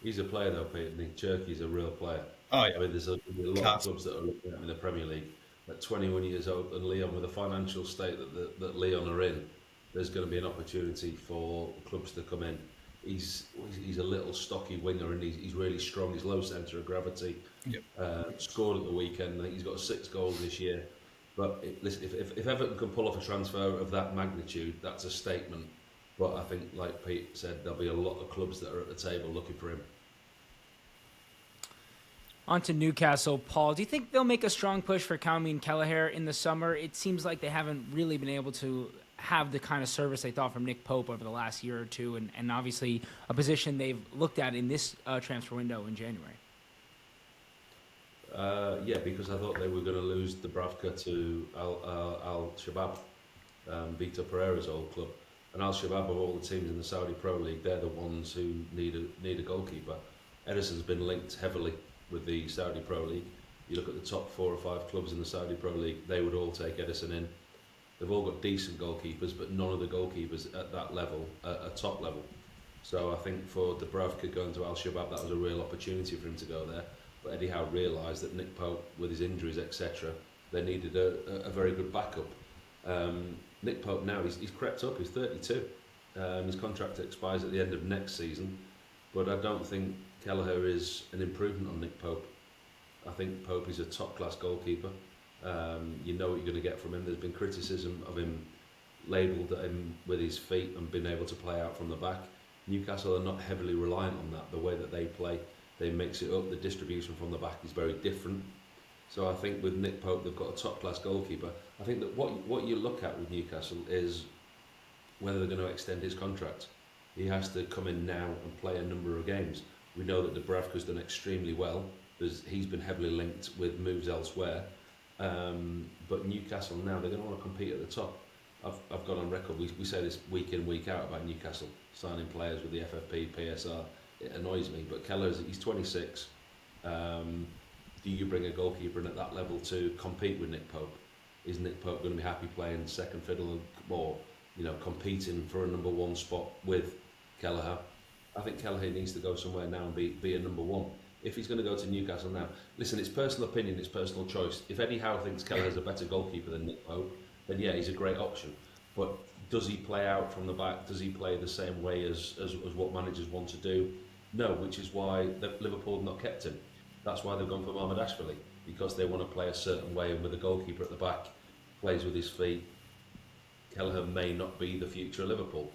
He's a player though, Pete. Nick Cherky's a real player. Oh I yeah, mean, there's a lot of class. clubs that are looking at him in the Premier League. At 21 years old, and Leon, with the financial state that Leon are in, there's going to be an opportunity for clubs to come in. He's a little stocky winger, and he's really strong. He's low centre of gravity. Yep. Scored at the weekend. I think he's got 6 goals this year. But listen, if Everton can pull off a transfer of that magnitude, that's a statement. But I think, like Pete said, there'll be a lot of clubs that are at the table looking for him. On to Newcastle, Paul. Do you think they'll make a strong push for Calmy and Kelleher in the summer? It seems like they haven't really been able to have the kind of service they thought from Nick Pope over the last year or two, and obviously a position they've looked at in this transfer window in January. Yeah, because I thought they were going to lose Dubravka to Al Shabab, Vitor Pereira's old club. And Al Shabab, of all the teams in the Saudi Pro League, they're the ones who need a goalkeeper. Edison's been linked heavily with the Saudi Pro League. You look at the top 4 or 5 clubs in the Saudi Pro League, they would all take Edison in. They've all got decent goalkeepers, but none of the goalkeepers at that level are top level. So I think for Dubravka going to Al Shabab, that was a real opportunity for him to go there. But Eddie Howe realised that Nick Pope, with his injuries, etc., they needed a very good backup. Nick Pope now, he's crept up, he's 32. His contract expires at the end of next season, but I don't think Kelleher is an improvement on Nick Pope. I think Pope is a top-class goalkeeper. You know what you're going to get from him. There's been criticism of him labelled at him with his feet and been able to play out from the back. Newcastle are not heavily reliant on that. The way that they play, they mix it up. The distribution from the back is very different. So I think with Nick Pope, they've got a top-class goalkeeper. I think that what you look at with Newcastle is whether they're going to extend his contract. He has to come in now and play a number of games. We know that Dubravka's done extremely well. He's been heavily linked with moves elsewhere. But Newcastle now, they're going to want to compete at the top. I've gone on record, we say this week in, week out about Newcastle signing players with the FFP, PSR. It annoys me, but he's 26. Do you bring a goalkeeper in at that level to compete with Nick Pope? Is Nick Pope going to be happy playing second fiddle or competing for a number 1 spot with Kelleher? I think Kelleher needs to go somewhere now and be a number 1. If he's going to go to Newcastle now, listen, it's personal opinion, it's personal choice. If Eddie Howe thinks Kelleher's a better goalkeeper than Nick Pope, then yeah, he's a great option. But does he play out from the back? Does he play the same way as what managers want to do? No, which is why Liverpool have not kept him. That's why they've gone for Mohamed Ashfali, because they want to play a certain way, and with a goalkeeper at the back, plays with his feet. Kelleher may not be the future of Liverpool,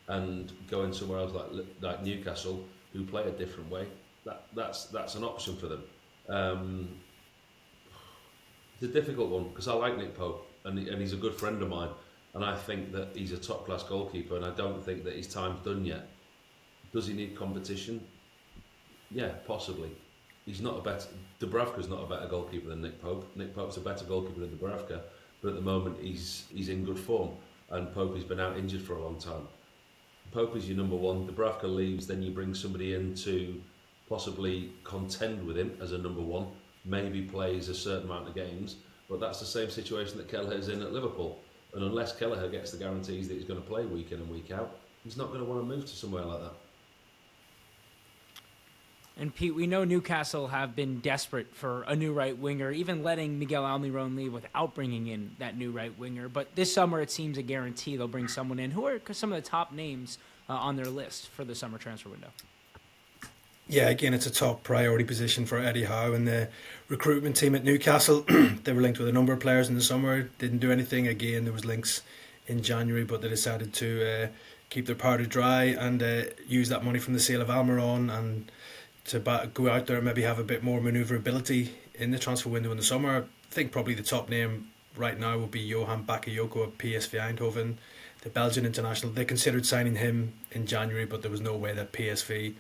and going somewhere else like Newcastle, who play a different way, that's an option for them. It's a difficult one because I like Nick Pope, and he's a good friend of mine, and I think that he's a top class goalkeeper, and I don't think that his time's done yet. Does he need competition? Yeah, possibly. He's not a better. Dubravka's not a better goalkeeper than Nick Pope. Nick Pope's a better goalkeeper than Dubravka, but at the moment he's in good form, and Pope has been out injured for a long time. Pope is your number 1. Dubravka leaves, then you bring somebody in to possibly contend with him as a number 1. Maybe plays a certain amount of games, but that's the same situation that Kelleher's in at Liverpool. And unless Kelleher gets the guarantees that he's going to play week in and week out, he's not going to want to move to somewhere like that. And Pete, we know Newcastle have been desperate for a new right winger, even letting Miguel Almiron leave without bringing in that new right winger. But this summer, it seems a guarantee they'll bring someone in. Who are some of the top names on their list for the summer transfer window? Yeah, again, it's a top priority position for Eddie Howe and the recruitment team at Newcastle. They were linked with a number of players in the summer, didn't do anything. Again, there was links in January, but they decided to keep their powder dry and use that money from the sale of Almiron and to go out there and maybe have a bit more manoeuvrability in the transfer window in the summer. I think probably the top name right now would be Johan Bakayoko of PSV Eindhoven, the Belgian international. They considered signing him in January, but there was no way that PSV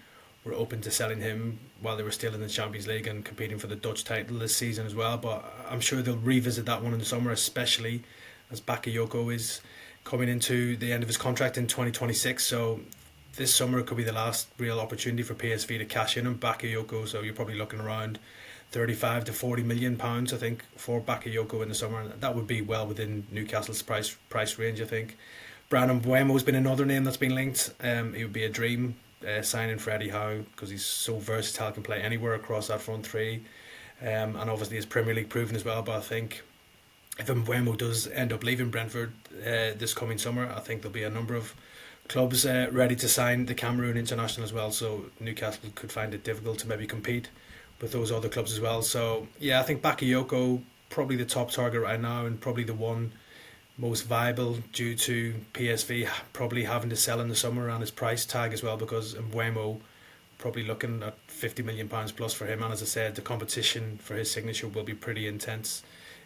were open to selling him while they were still in the Champions League and competing for the Dutch title this season as well. But I'm sure they'll revisit that one in the summer, especially as Bakayoko is coming into the end of his contract in 2026. So this summer could be the last real opportunity for PSV to cash in on Bakayoko. So you're probably looking around 35 to 40 million pounds, I think, for Bakayoko in the summer. And that would be well within Newcastle's price range, I think. Brandon Buemo's been another name that's been linked. It would be a dream signing for Eddie Howe because he's so versatile, can play anywhere across that front three, and obviously his Premier League proven as well. But I think if Mbeumo does end up leaving Brentford this coming summer, I think there'll be a number of clubs ready to sign the Cameroon international as well. So Newcastle could find it difficult to maybe compete with those other clubs as well. So yeah, I think Bakayoko probably the top target right now, and probably the one most viable due to PSV probably having to sell in the summer and his price tag as well, because Mbeumo probably looking at £50 million plus for him. And as I said, the competition for his signature will be pretty intense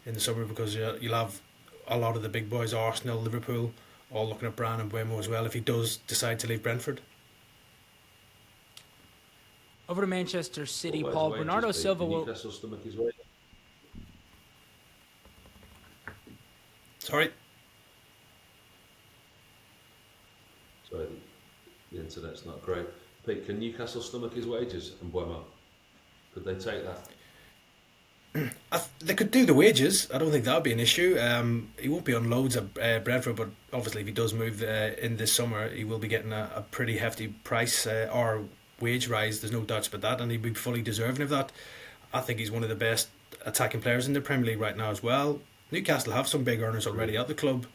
in the summer, because you'll have a lot of the big boys, Arsenal, Liverpool, all looking at Bryan Mbeumo as well if he does decide to leave Brentford. Over to Manchester City, What about Paul. his wages, Bernardo Pete? Silva Can will. Newcastle stomach his wages? Sorry. Sorry, the internet's not great. Pete, can Newcastle stomach his wages and Mbeumo? Could they take that? They could do the wages. I don't think that would be an issue. He won't be on loads at Brentford, but obviously if he does move in this summer, he will be getting a pretty hefty price or wage rise. There's no doubts about that, and he'd be fully deserving of that. I think he's one of the best attacking players in the Premier League right now as well. Newcastle have some big earners already at the club.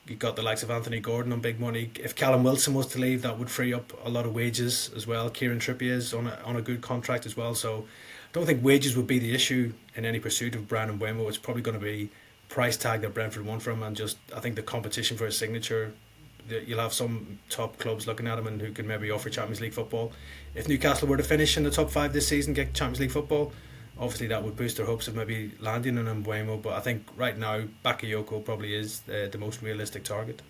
You've got the likes of Anthony Gordon on big money. If Callum Wilson was to leave, that would free up a lot of wages as well. Kieran Trippier is on a good contract as well. So I don't think wages would be the issue in any pursuit of Bryan Mbeumo. It's probably going to be price tag that Brentford want from him, and just I think the competition for his signature. You'll have some top clubs looking at him and who can maybe offer Champions League football. If Newcastle were to finish in the top 5 this season, get Champions League football, obviously that would boost their hopes of maybe landing on Mbeumo. But I think right now Bakayoko probably is the most realistic target.